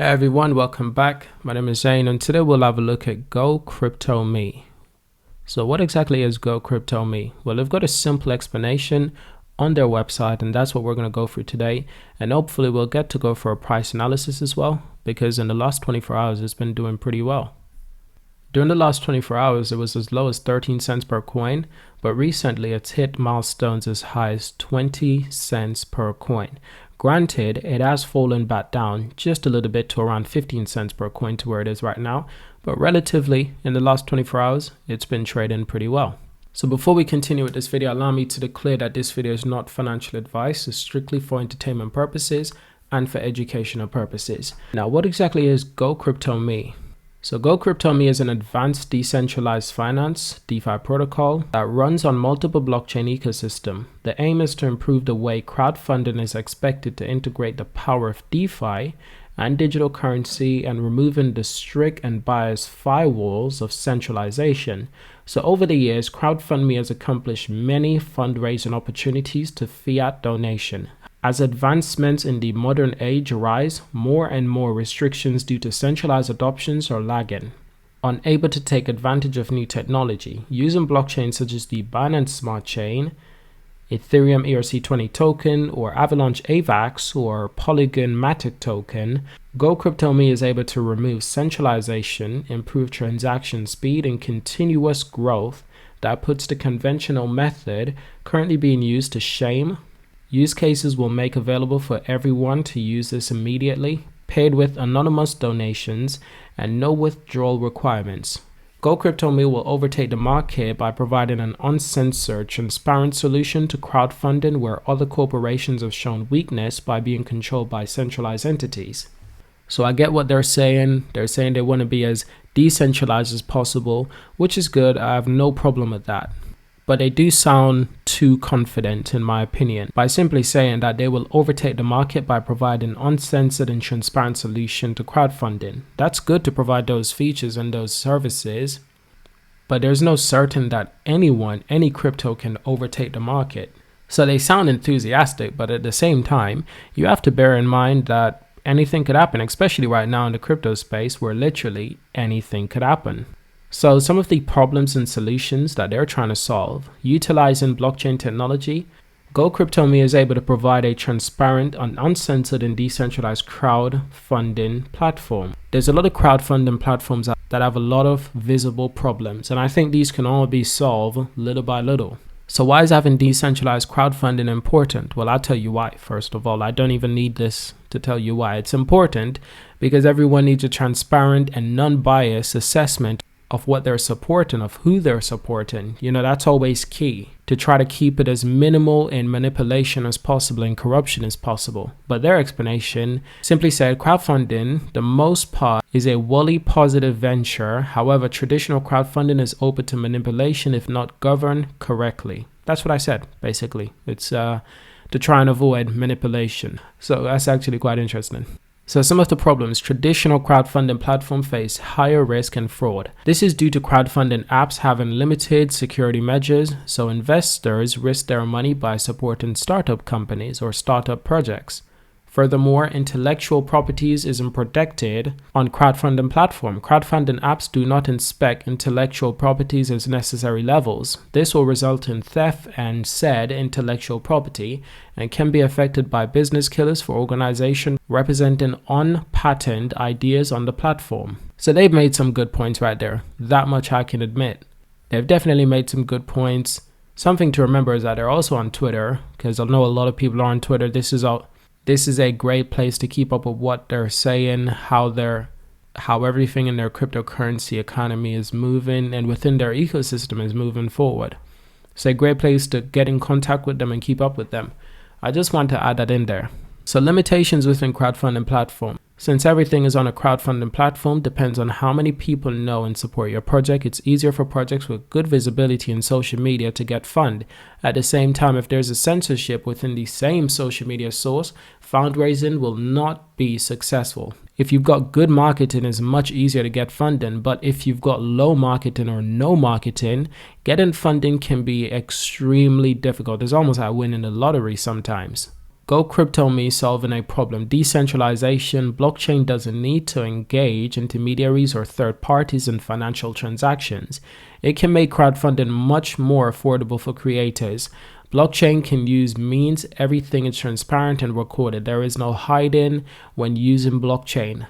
Hey everyone, welcome back. My name is Zane and today we'll have a look at GoCryptoMe. So what exactly is GoCryptoMe? Well, they've got a simple explanation on their website and that's what we're going to go through today. And hopefully we'll get to go for a price analysis as well, because in the last 24 hours it's been doing pretty well. During the last 24 hours it was as low as 13 cents per coin, but recently it's hit milestones as high as 20 cents per coin. Granted, it has fallen back down just a little bit to around 15 cents per coin to where it is right now, but relatively in the last 24 hours, it's been trading pretty well. So before we continue with this video, allow me to declare that this video is not financial advice. It's strictly for entertainment purposes and for educational purposes. Now, what exactly is GoCryptoMe? So GoCryptoMe is an advanced decentralized finance DeFi protocol that runs on multiple blockchain ecosystem. The aim is to improve the way crowdfunding is expected to integrate the power of DeFi and digital currency and removing the strict and biased firewalls of centralization. So over the years, crowdfunding has accomplished many fundraising opportunities to fiat donation. As advancements in the modern age arise, more and more restrictions due to centralized adoptions are lagging. Unable to take advantage of new technology, using blockchains such as the Binance Smart Chain, Ethereum ERC20 token, or Avalanche AVAX or Polygon Matic token, GoCryptoMe is able to remove centralization, improve transaction speed, and continuous growth that puts the conventional method currently being used to shame. Use cases will make available for everyone to use this immediately, paid with anonymous donations and no withdrawal requirements. GoCryptoMe will overtake the market by providing an uncensored, transparent solution to crowdfunding where other corporations have shown weakness by being controlled by centralized entities. So I get what they're saying. They're saying they want to be as decentralized as possible, which is good. I have no problem with that. But they do sound too confident, in my opinion, by simply saying that they will overtake the market by providing uncensored and transparent solution to crowdfunding. That's good to provide those features and those services, but there's no certain that any crypto can overtake the market. So they sound enthusiastic, but at the same time, you have to bear in mind that anything could happen, especially right now in the crypto space where literally anything could happen. So some of the problems and solutions that they're trying to solve, utilizing blockchain technology, GoCryptoMe is able to provide a transparent and uncensored and decentralized crowdfunding platform. There's a lot of crowdfunding platforms that have a lot of visible problems, and I think these can all be solved little by little. So why is having decentralized crowdfunding important? Well, I'll tell you why. First of all, I don't even need this to tell you why. It's important because everyone needs a transparent and non-biased assessment of what they're supporting, of who they're supporting. You know, that's always key, to try to keep it as minimal in manipulation as possible and corruption as possible. But their explanation simply said crowdfunding, the most part, is a wholly positive venture. However, traditional crowdfunding is open to manipulation if not governed correctly. That's what I said, basically. It's to try and avoid manipulation. So that's actually quite interesting. So some of the problems: traditional crowdfunding platforms face higher risk and fraud. This is due to crowdfunding apps having limited security measures, so investors risk their money by supporting startup companies or startup projects. Furthermore, intellectual properties isn't protected on crowdfunding platform. Crowdfunding apps do not inspect intellectual properties as necessary levels. This will result in theft and said intellectual property and can be affected by business killers for organizations representing unpatented ideas on the platform. So they've made some good points right there. That much I can admit. They've definitely made some good points. Something to remember is that they're also on Twitter, because I know a lot of people are on Twitter. This is a great place to keep up with what they're saying, how everything in their cryptocurrency economy is moving and within their ecosystem is moving forward. It's a great place to get in contact with them and keep up with them. I just want to add that in there. So limitations within crowdfunding platform. Since everything is on a crowdfunding platform, depends on how many people know and support your project. It's easier for projects with good visibility in social media to get funded. At the same time, if there's a censorship within the same social media source, fundraising will not be successful. If you've got good marketing, it's much easier to get funding, but if you've got low marketing or no marketing, getting funding can be extremely difficult. It's almost like winning the lottery sometimes. GoCryptoMe solving a problem. Decentralization. Blockchain doesn't need to engage intermediaries or third parties in financial transactions. It can make crowdfunding much more affordable for creators. Blockchain can use means everything is transparent and recorded. There is no hiding when using blockchain.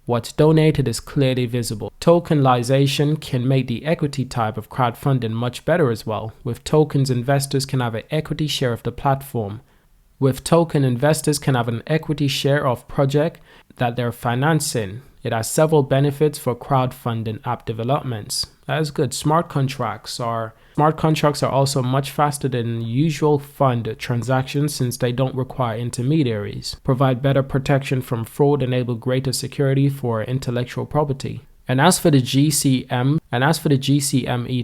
What's donated is clearly visible. Tokenization can make the equity type of crowdfunding much better as well. With tokens, investors can have an equity share of the platform. With token, investors can have an equity share of project that they're financing. It has several benefits for crowdfunding app developments. That is good. Smart contracts are also much faster than usual fund transactions since they don't require intermediaries, provide better protection from fraud, enable greater security for intellectual property. And as for the GCME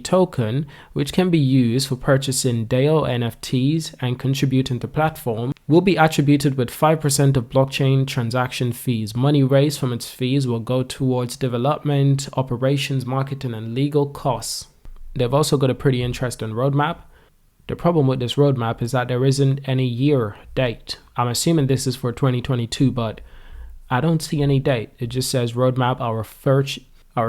token, which can be used for purchasing DAO NFTs and contributing to platform, will be attributed with 5% of blockchain transaction fees. Money raised from its fees will go towards development, operations, marketing, and legal costs. They've also got a pretty interesting roadmap. The problem with this roadmap is that there isn't any year date. I'm assuming this is for 2022, but I don't see any date. It just says roadmap, our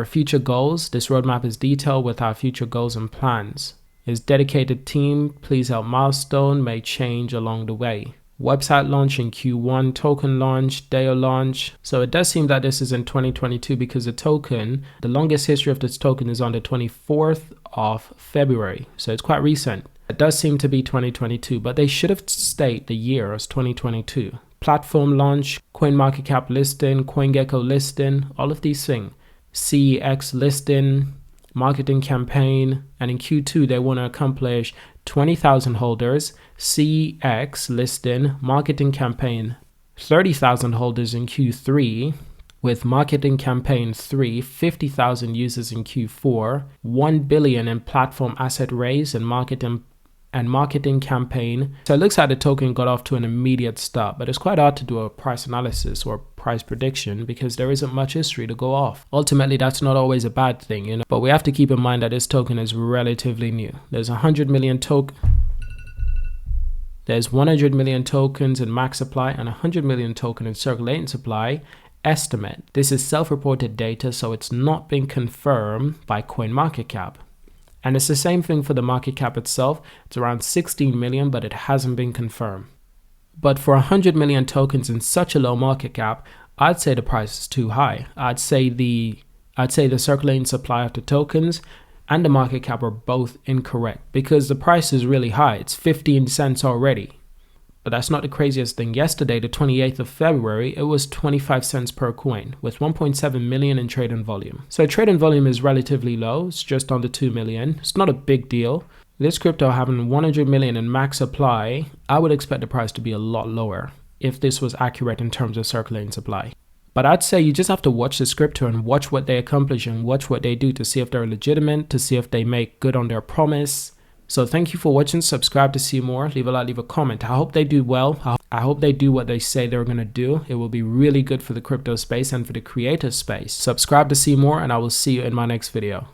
future goals. This roadmap is detailed with our future goals and plans. Its dedicated team, please help milestone may change along the way. Website launch in Q1, token launch, DAO launch. So it does seem that this is in 2022 because the longest history of this token is on the 24th of February. So it's quite recent. It does seem to be 2022, but they should have stated the year as 2022. Platform launch, CoinMarketCap listing, CoinGecko listing, all of these things. CEX listing, marketing campaign, and in Q2 they want to accomplish 20,000 holders, CEX listing, marketing campaign, 30,000 holders in Q3, with marketing campaign 3, 50,000 users in Q4, 1 billion in platform asset raise and marketing campaign. So it looks like the token got off to an immediate start, but it's quite hard to do a price analysis or price prediction because there isn't much history to go off. Ultimately, that's not always a bad thing, but we have to keep in mind that this token is relatively new. There's 100 million There's 100 million tokens in max supply and 100 million token in circulating supply estimate. This is self-reported data, so it's not been confirmed by CoinMarketCap. And it's the same thing for the market cap itself. It's around 16 million, but it hasn't been confirmed. But for 100 million tokens in such a low market cap, I'd say the price is too high. I'd say the circulating supply of the tokens and the market cap are both incorrect because the price is really high. It's 15 cents already. But that's not the craziest thing. Yesterday, the 28th of February, it was 25 cents per coin with 1.7 million in trading volume. So trading volume is relatively low. It's just under 2 million. It's not a big deal. This crypto having 100 million in max supply, I would expect the price to be a lot lower if this was accurate in terms of circulating supply. But I'd say you just have to watch this crypto and watch what they accomplish and watch what they do to see if they're legitimate, to see if they make good on their promise. So thank you for watching. Subscribe to see more. Leave a like, leave a comment. I hope they do well. I hope they do what they say they're going to do. It will be really good for the crypto space and for the creator space. Subscribe to see more, and I will see you in my next video.